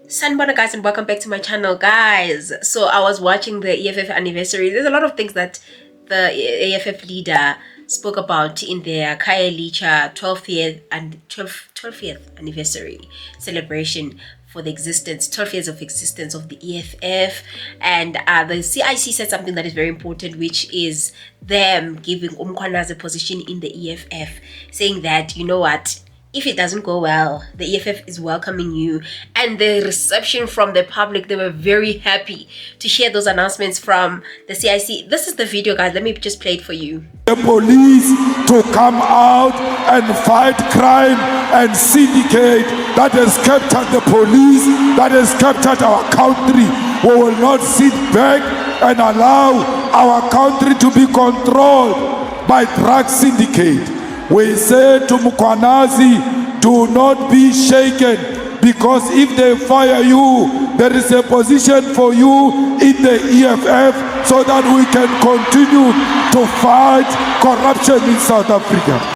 Sanibona guys, and welcome back to my channel, guys. So I was watching the EFF anniversary. There's a lot of things that the EFF leader spoke about in their KHAYELITSHA 12th anniversary celebration for the 12 years of existence of the EFF. And the CIC said something that is very important, which is them giving Mkhwanazi a position in the EFF, saying that, you know what, if it doesn't go well, the EFF is welcoming you. And the reception from the public, they were very happy to hear those announcements from the CIC. This is the video, guys. Let me just play it for you. The police to come out and fight crime and syndicate that has captured the police, that has captured our country. We will not sit back and allow our country to be controlled by drug syndicate. We say to Mkhwanazi, do not be shaken, because if they fire you, there is a position for you in the EFF so that we can continue to fight corruption in South Africa.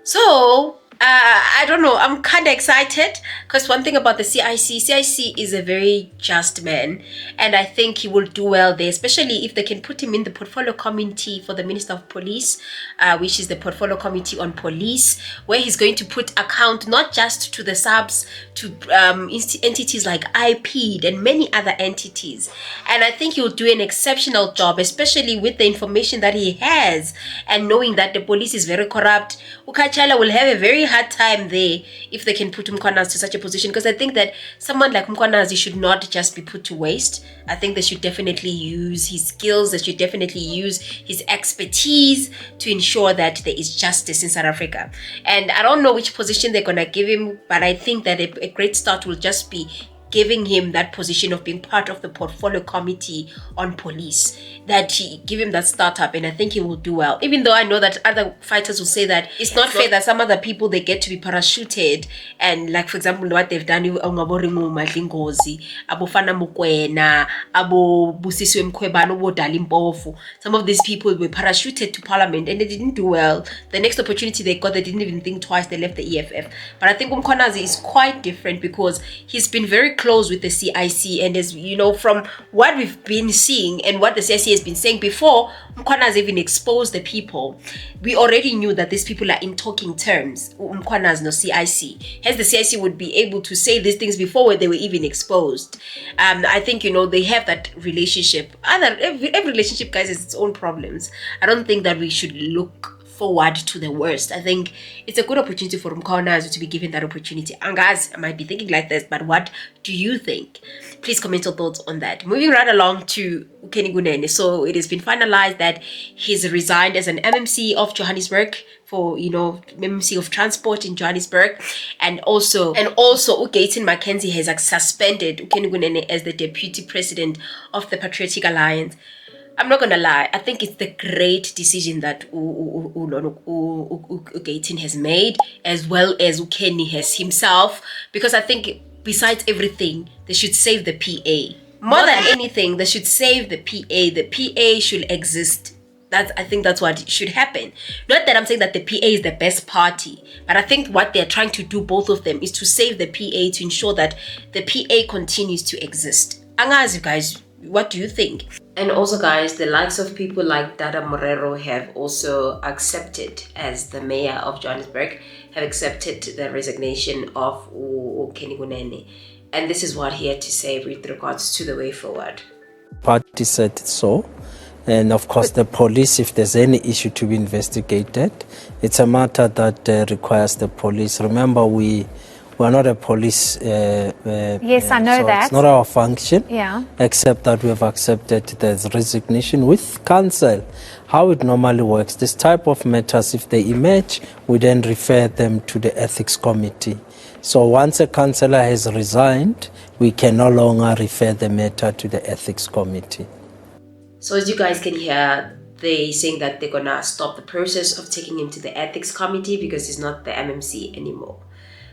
So, I don't know, I'm kind of excited because one thing about the CIC is a very just man, and I think he will do well there, especially if they can put him in the portfolio committee for the Minister of Police, which is the portfolio committee on police, where he's going to put account not just to the subs, to entities like IP and many other entities. And I think he'll do an exceptional job, especially with the information that he has and knowing that the police is very corrupt. Ukachala will have a very hard time there if they can put Mkhwanazi to such a position, because I think that someone like Mkhwanazi should not just be put to waste. I think they should definitely use his skills, they should definitely use his expertise to ensure that there is justice in South Africa. And I don't know which position they're gonna give him, but I think that a great start will just be giving him that position of being part of the portfolio committee on police, that he give him that startup, and I think he will do well. Even though I know that other fighters will say that it's not fair that some other people, they get to be parachuted, and like for example what they've done with Ongaborimu Madlingozi, Abofana Mukwena, Abo Busiswe Mkhwebane, Obo Dalimpofu. Some of these people were parachuted to parliament and they didn't do well. The next opportunity they got, they didn't even think twice, they left the EFF. But I think Mkhwanazi is quite different because he's been very close with the CIC, and as you know, from what we've been seeing and what the CIC has been saying before Mkhwanazi even exposed the people, we already knew that these people are in talking terms, Mkhwanazi no CIC. Hence the CIC would be able to say these things before they were even exposed. I think, you know, they have that relationship. Every relationship, guys, has its own problems. I don't think that we should look forward to the worst. I think it's a good opportunity for Mkhwanazi to be given that opportunity. And guys, I might be thinking like this, but what do you think? Please comment your thoughts on that. Moving right along to Kunene. So it has been finalized that he's resigned as an MMC of Johannesburg for, you know, MMC of transport in Johannesburg, and also GAYTON Mackenzie has suspended Kunene as the deputy president of the Patriotic Alliance. I'm not gonna lie, I think it's the great decision that GAYTON has made, as well as Ukeni has himself, because I think besides everything, they should save the PA. More than anything, they should save the PA. The PA should exist. I think that's what should happen. Not that I'm saying that the PA is the best party, but I think what they're trying to do, both of them, is to save the PA, to ensure that the PA continues to exist. Angazi, guys, what do you think? And also, guys, the likes of people like Dada Morero have also accepted, as the mayor of Johannesburg, have accepted the resignation of Kunene. And this is what he had to say with regards to the way forward. Party said so. And of course, the police, if there's any issue to be investigated, it's a matter that requires the police. Remember, we are not a police. Yes, I know so that. It's not our function. Yeah. Except that we have accepted the resignation with council. How it normally works, this type of matters, if they emerge, we then refer them to the ethics committee. So once a councillor has resigned, we can no longer refer the matter to the ethics committee. So as you guys can hear, they're saying that they're gonna stop the process of taking him to the ethics committee because he's not the MMC anymore.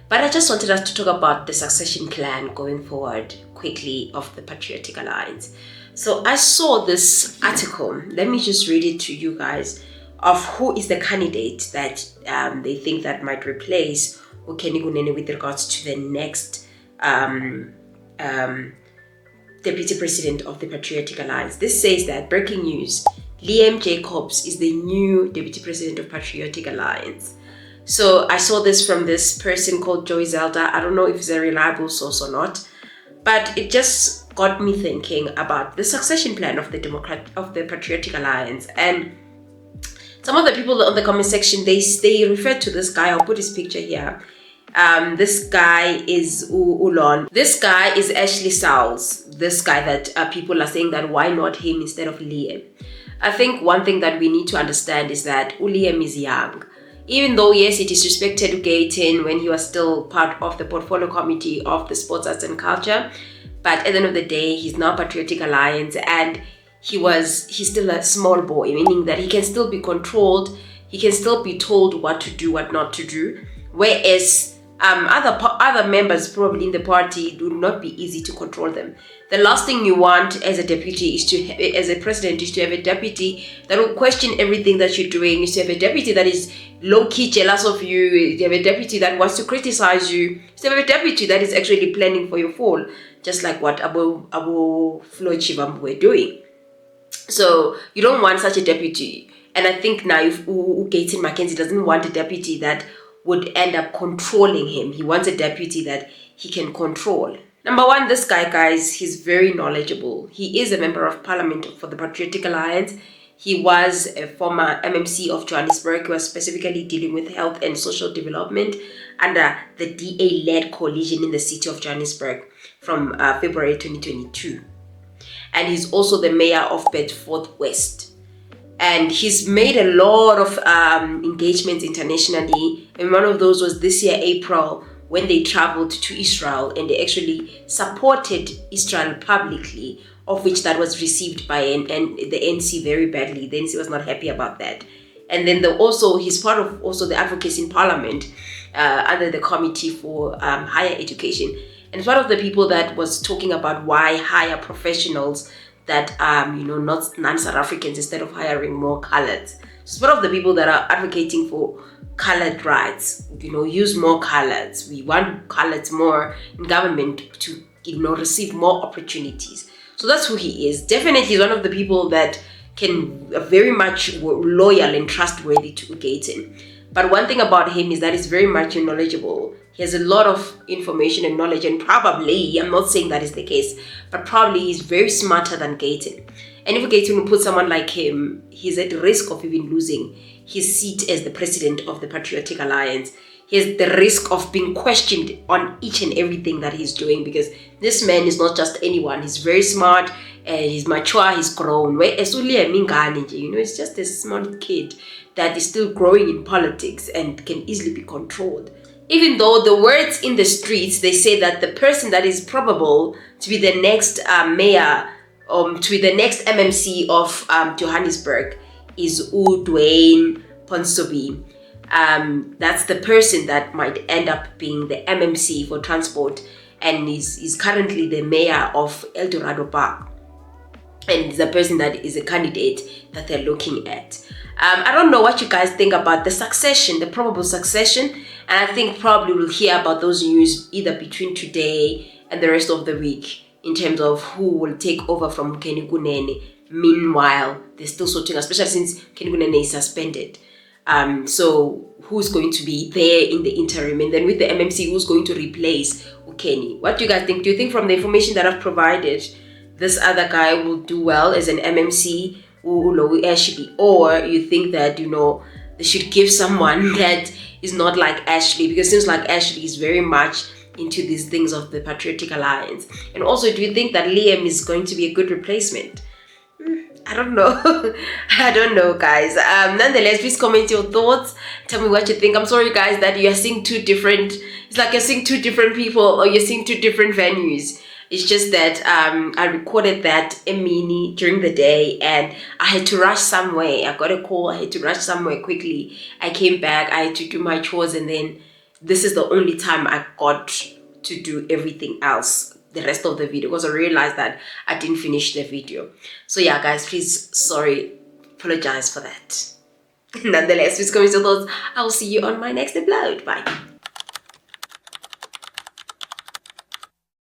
But I just wanted us to talk about the succession plan going forward quickly of the Patriotic Alliance. So I saw this article, let me just read it to you guys, of who is the candidate that they think that might replace Kunene with regards to the next Deputy President of the Patriotic Alliance. This says that, breaking news, Liam Jacobs is the new Deputy President of Patriotic Alliance. So I saw this from this person called Joy Zelda. I don't know if it's a reliable source or not, but it just got me thinking about the succession plan of the Patriotic Alliance. And some of the people on the comment section, they refer to this guy. I'll put his picture here. This guy is Ulon. This guy is actually Sauls. This guy that people are saying that why not him instead of Liam. I think one thing that we need to understand is that Liam is young. Even though, yes, he disrespected GAYTON when he was still part of the portfolio committee of the Sports, Arts and Culture, but at the end of the day, he's now Patriotic Alliance, and he's still a small boy, meaning that he can still be controlled, he can still be told what to do, what not to do, whereas other members probably in the party do not be easy to control them. The last thing you want as a deputy as a president is to have a deputy that will question everything that you're doing, is to have a deputy that is low-key jealous of you, to have a deputy that wants to criticize you, to have a deputy that is actually planning for your fall, just like what Abu Floyd Shivambu were doing. So you don't want such a deputy. And I think now if GAYTON Mackenzie doesn't want a deputy that would end up controlling him. He wants a deputy that he can control. Number one, this guy, guys, he's very knowledgeable. He is a member of parliament for the Patriotic Alliance. He was a former MMC of Johannesburg. He was specifically dealing with health and social development under the DA-led coalition in the city of Johannesburg from February 2022. And he's also the mayor of Bedford West. And he's made a lot of engagements internationally. And one of those was this year, April, when they traveled to Israel and they actually supported Israel publicly, of which that was received by the NC very badly. The NC was not happy about that. And then he's part of also the advocacy in parliament under the committee for higher education. And one of the people that was talking about why hire professionals that not non-South Africans instead of hiring more coloreds. So one of the people that are advocating for colored rights, use more coloreds. We want coloreds more in government to receive more opportunities. So that's who he is. Definitely he's one of the people that can very much loyal and trustworthy to GAYTON. But one thing about him is that he's very much knowledgeable. He has a lot of information and knowledge, and probably, I'm not saying that is the case, but probably he's very smarter than GAYTON. And if GAYTON will put someone like him, he's at risk of even losing his seat as the president of the Patriotic Alliance. He has the risk of being questioned on each and everything that he's doing, because this man is not just anyone. He's very smart, he's mature, he's grown. Whereas it's just a small kid that is still growing in politics and can easily be controlled. Even though the words in the streets, they say that the person that is probable to be the next mayor, to be the next MMC of Johannesburg is Dwayne Ponsonby. That's the person that might end up being the MMC for transport, and is currently the mayor of El Dorado Park. And the person that is a candidate that they're looking at. I don't know what you guys think about the succession, the probable succession. And I think probably we'll hear about those news either between today and the rest of the week in terms of who will take over from Kunene. Meanwhile, they're still sorting, especially since Kunene is suspended. So who's going to be there in the interim? And then with the MMC, who's going to replace Ukeni? What do you guys think? Do you think from the information that I've provided, this other guy will do well as an MMC, or you think that, they should give someone that is not like Ashley, because it seems like Ashley is very much into these things of the Patriotic Alliance. And also, do you think that Liam is going to be a good replacement? I don't know. I don't know, guys. Nonetheless, please comment your thoughts. Tell me what you think. I'm sorry, guys, that you're seeing it's like you're seeing two different people, or you're seeing two different venues. It's just that I recorded that mini during the day and I had to rush somewhere. I got a call. I had to rush somewhere quickly. I came back. I had to do my chores, and then this is the only time I got to do everything else, the rest of the video, because I realized that I didn't finish the video. So yeah, guys, please, apologize for that. Nonetheless, please comment your thoughts. I will see you on my next upload. Bye.